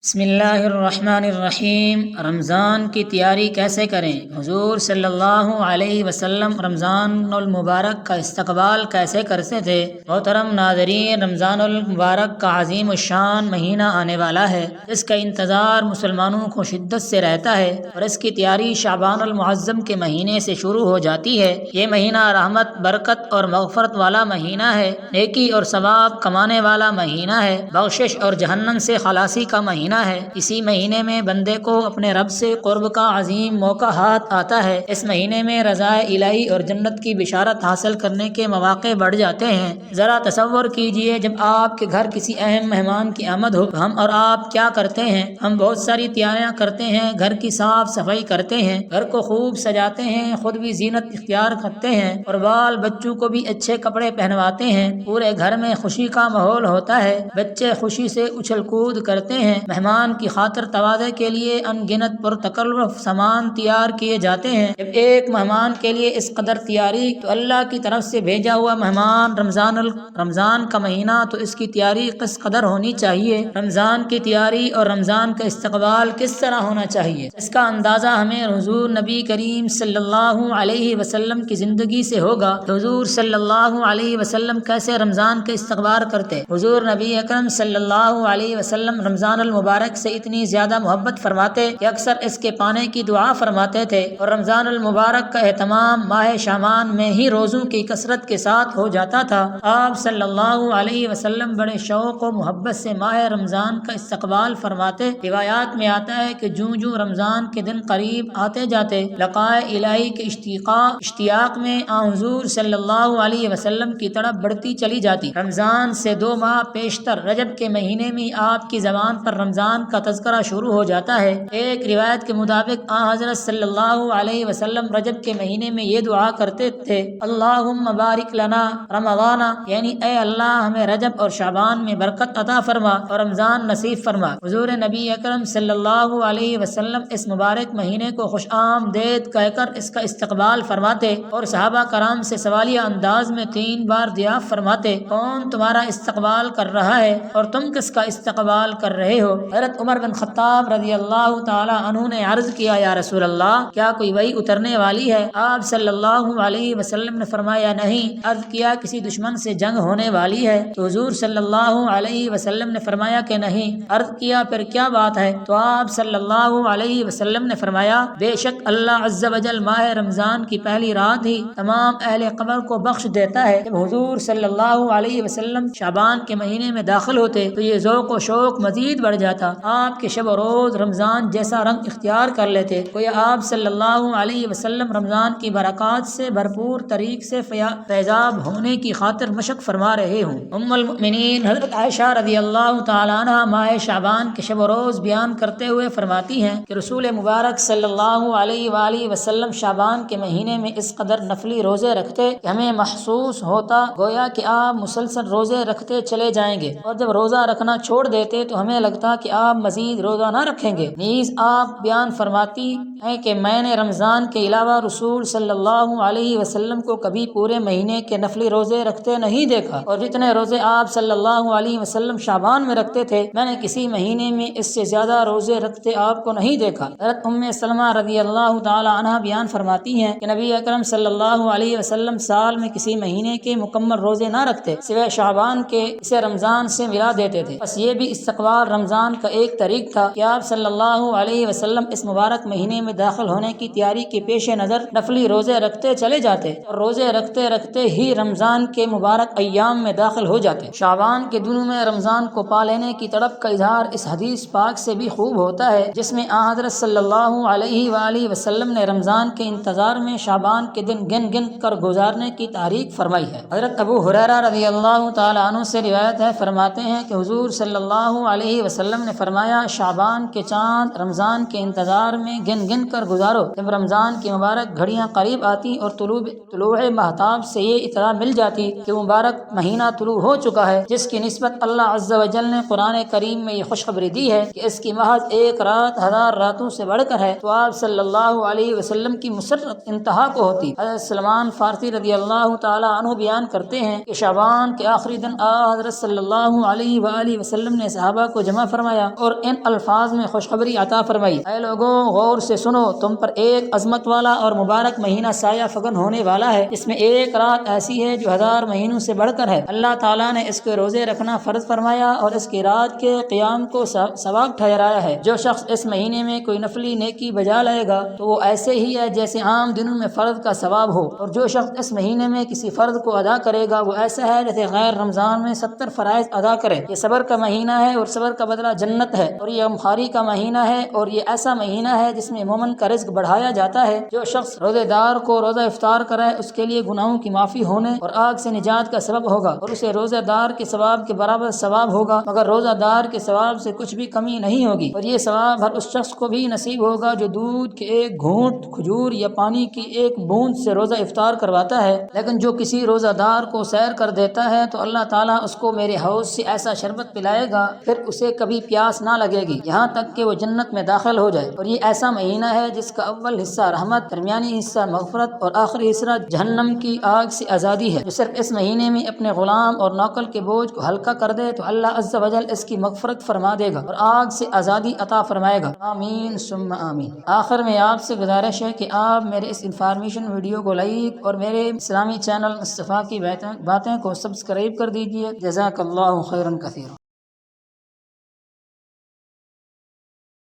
بسم اللہ الرحمن الرحیم۔ رمضان کی تیاری کیسے کریں؟ حضور صلی اللہ علیہ وسلم رمضان المبارک کا استقبال کیسے کرتے تھے؟ محترم ناظرین، رمضان المبارک کا عظیم الشان مہینہ آنے والا ہے، اس کا انتظار مسلمانوں کو شدت سے رہتا ہے اور اس کی تیاری شعبان المعظم کے مہینے سے شروع ہو جاتی ہے۔ یہ مہینہ رحمت، برکت اور مغفرت والا مہینہ ہے، نیکی اور ثواب کمانے والا مہینہ ہے، بخشش اور جہنم سے خلاصی کا مہینہ ہے۔ اسی مہینے میں بندے کو اپنے رب سے قرب کا عظیم موقع ہاتھ آتا ہے۔ اس مہینے میں رضا الہی اور جنت کی بشارت حاصل کرنے کے مواقع بڑھ جاتے ہیں۔ ذرا تصور کیجئے، جب آپ کے گھر کسی اہم مہمان کی آمد ہو تو ہم اور آپ کیا کرتے ہیں؟ ہم بہت ساری تیاریاں کرتے ہیں، گھر کی صاف صفائی کرتے ہیں، گھر کو خوب سجاتے ہیں، خود بھی زینت اختیار کرتے ہیں اور بال بچوں کو بھی اچھے کپڑے پہنواتے ہیں۔ پورے گھر میں خوشی کا ماحول ہوتا ہے، بچے خوشی سے اچھل کود کرتے ہیں۔ مہمان کی خاطر تواضع کے لیے ان گنت پرتکلف سامان تیار کیے جاتے ہیں۔ جب ایک مہمان کے لیے اس قدر تیاری، تو اللہ کی طرف سے بھیجا ہوا مہمان رمضان کا مہینہ، تو اس کی تیاری کس قدر ہونی چاہیے؟ رمضان کی تیاری اور رمضان کا استقبال کس طرح ہونا چاہیے؟ اس کا اندازہ ہمیں حضور نبی کریم صلی اللہ علیہ وسلم کی زندگی سے ہوگا۔ حضور صلی اللہ علیہ وسلم کیسے رمضان کا استقبال کرتے؟ حضور نبی اکرم صلی اللہ علیہ وسلم رمضان المبارک سے اتنی زیادہ محبت فرماتے کہ اکثر اس کے پانے کی دعا فرماتے تھے، اور رمضان المبارک کا اہتمام ماہ شعبان میں ہی روزوں کی کثرت کے ساتھ ہو جاتا تھا۔ آپ صلی اللہ علیہ وسلم بڑے شوق و محبت سے ماہ رمضان کا استقبال فرماتے۔ روایات میں آتا ہے کہ جوں جوں رمضان کے دن قریب آتے جاتے، لقائے الہی کے اشتیاق میں حضور صلی اللہ علیہ وسلم کی تڑپ بڑھتی چلی جاتی۔ رمضان سے 2 ماہ پیشتر رجب کے مہینے میں آپ کی زبان پر رمضان کا تذکرہ شروع ہو جاتا ہے۔ ایک روایت کے مطابق حضرت صلی اللہ علیہ وسلم رجب کے مہینے میں یہ دعا کرتے تھے: اللہم بارک لنا رمضان، یعنی اے اللہ ہمیں رجب اور شعبان میں برکت عطا فرما اور رمضان نصیب فرما۔ حضور نبی اکرم صلی اللہ علیہ وسلم اس مبارک مہینے کو خوش آمدید کہہ کر اس کا استقبال فرماتے اور صحابہ کرام سے سوالیہ انداز میں 3 بار دریافت فرماتے: کون تمہارا استقبال کر رہا ہے اور تم کس کا استقبال کر رہے ہو؟ حضرت عمر بن خطاب رضی اللہ تعالی عنہ نے عرض کیا: یا رسول اللہ، کیا کوئی وحی اترنے والی ہے؟ آپ صلی اللہ علیہ وسلم نے فرمایا: نہیں۔ عرض کیا: کسی دشمن سے جنگ ہونے والی ہے؟ تو حضور صلی اللہ علیہ وسلم نے فرمایا کہ نہیں۔ عرض کیا: پھر کیا بات ہے؟ تو آپ صلی اللہ علیہ وسلم نے فرمایا: بے شک اللہ عز و جل ماہ رمضان کی پہلی رات ہی تمام اہل قبر کو بخش دیتا ہے۔ جب حضور صلی اللہ علیہ وسلم شعبان کے مہینے میں داخل ہوتے تو یہ ذوق و شوق مزید بڑھ جاتا۔ آپ کے شب و روز رمضان جیسا رنگ اختیار کر لیتے، گویا آپ صلی اللہ علیہ وسلم رمضان کی برکات سے بھرپور طریق سے فیضاب ہونے کی خاطر مشق فرما رہے ہوں۔ ام المؤمنین حضرت عائشہ رضی اللہ تعالی عنہا ماہ شعبان کے شب و روز بیان کرتے ہوئے فرماتی ہیں کہ رسول مبارک صلی اللہ علیہ وآلہ وسلم شعبان کے مہینے میں اس قدر نفلی روزے رکھتے کہ ہمیں محسوس ہوتا گویا کہ آپ مسلسل روزے رکھتے چلے جائیں گے، اور جب روزہ رکھنا چھوڑ دیتے تو ہمیں لگتا کہ آپ مزید روزہ نہ رکھیں گے۔ نیز آپ بیان فرماتی ہیں کہ میں نے رمضان کے علاوہ رسول صلی اللہ علیہ وسلم کو کبھی پورے مہینے کے نفلی روزے رکھتے نہیں دیکھا، اور جتنے روزے آپ صلی اللہ علیہ وسلم شعبان میں رکھتے تھے، میں نے کسی مہینے میں اس سے زیادہ روزے رکھتے آپ کو نہیں دیکھا۔ حضرت ام سلمہ رضی اللہ تعالی عنہا بیان فرماتی ہیں کہ نبی اکرم صلی اللہ علیہ وسلم سال میں کسی مہینے کے مکمل روزے نہ رکھتے سوائے شعبان کے، اسے رمضان سے ملا دیتے تھے۔ بس یہ بھی استقبال رمضان کا ایک طریق تھا کہ آپ صلی اللہ علیہ وسلم اس مبارک مہینے میں داخل ہونے کی تیاری کے پیش نظر نفلی روزے رکھتے چلے جاتے اور روزے رکھتے رکھتے ہی رمضان کے مبارک ایام میں داخل ہو جاتے۔ شعبان کے دنوں میں رمضان کو پا لینے کی تڑپ کا اظہار اس حدیث پاک سے بھی خوب ہوتا ہے، جس میں حضرت صلی اللہ علیہ وآلہ وسلم نے رمضان کے انتظار میں شعبان کے دن گن گن کر گزارنے کی تحریک فرمائی ہے۔ حضرت ابو ہریرہ رضی اللہ تعالی عنہ سے روایت ہے، فرماتے ہیں کہ حضور صلی اللہ علیہ وسلم نے فرمایا: شعبان کے چاند رمضان کے انتظار میں گن گن گن کر گزارو۔ جب رمضان کی مبارک گھڑیاں قریب آتی اور طلوع مہتاب سے یہ اطلاع مل جاتی کہ مبارک مہینہ طلوع ہو چکا ہے، جس کی نسبت اللہ عز و جل نے قرآن کریم میں یہ خوشخبری دی ہے کہ اس کی محض ایک رات 1000 راتوں سے بڑھ کر ہے، تو آپ صلی اللہ علیہ وسلم کی مسرت انتہا کو ہوتی۔ حضرت سلمان فارسی رضی اللہ تعالی عنہ بیان کرتے ہیں کہ شعبان کے آخری دن حضرت صلی اللہ علیہ وآلہ وسلم نے صحابہ کو جمع فرمایا اور ان الفاظ میں خوشخبری عطا فرمائی: اے لوگوں، غور سے سنو، تم پر ایک عظمت والا اور مبارک مہینہ سایہ فگن ہونے والا ہے، اس میں ایک رات ایسی ہے جو 1000 مہینوں سے بڑھ کر ہے۔ اللہ تعالیٰ نے اس کے روزے رکھنا فرض فرمایا اور اس کی رات کے قیام کو ثواب ٹھہرایا ہے۔ جو شخص اس مہینے میں کوئی نفلی نیکی بجا لائے گا تو وہ ایسے ہی ہے جیسے عام دنوں میں فرض کا ثواب ہو، اور جو شخص اس مہینے میں کسی فرض کو ادا کرے گا وہ ایسا ہے جیسے غیر رمضان میں 70 فرائض ادا کرے۔ یہ صبر کا مہینہ ہے اور صبر کا بدلہ جنت ہے، اور یہ غمخواری کا مہینہ ہے اور یہ ایسا مہینہ ہے جس میں مومن کا رزق بڑھایا جاتا ہے۔ جو شخص روزے دار کو روزہ افطار کرائے اس کے لیے گناہوں کی معافی ہونے اور آگ سے نجات کا سبب ہوگا، اور اسے روزہ دار کے ثواب کے برابر ثواب ہوگا، مگر روزہ دار کے ثواب سے کچھ بھی کمی نہیں ہوگی۔ اور یہ ثواب ہر اس شخص کو بھی نصیب ہوگا جو دودھ کے ایک گھونٹ، کھجور یا پانی کی ایک بوند سے روزہ افطار کرواتا ہے۔ لیکن جو کسی روزہ دار کو سیر کر دیتا ہے تو اللہ تعالیٰ اس کو میرے حوض سے ایسا شربت پلائے گا پھر اسے کبھی پیاس نہ لگے گی یہاں تک کہ وہ جنت میں داخل ہو جائے۔ اور یہ ایسا مہینہ ہے جس کا اول حصہ رحمت، درمیانی حصہ مغفرت اور آخری حصہ جہنم کی آگ سے آزادی ہے۔ جو صرف اس مہینے میں اپنے غلام اور نوکر کے بوجھ کو ہلکا کر دے تو اللہ عز و جل اس کی مغفرت فرما دے گا اور آگ سے آزادی عطا فرمائے گا۔ آمین ثم آمین۔ آخر میں آپ سے گزارش ہے کہ آپ میرے اس انفارمیشن ویڈیو کو لائک اور میرے اسلامی چینل مصطفیٰ کی باتیں کو سبسکرائب کر دیجیے۔ جزاک اللہ خیرا کثیرا۔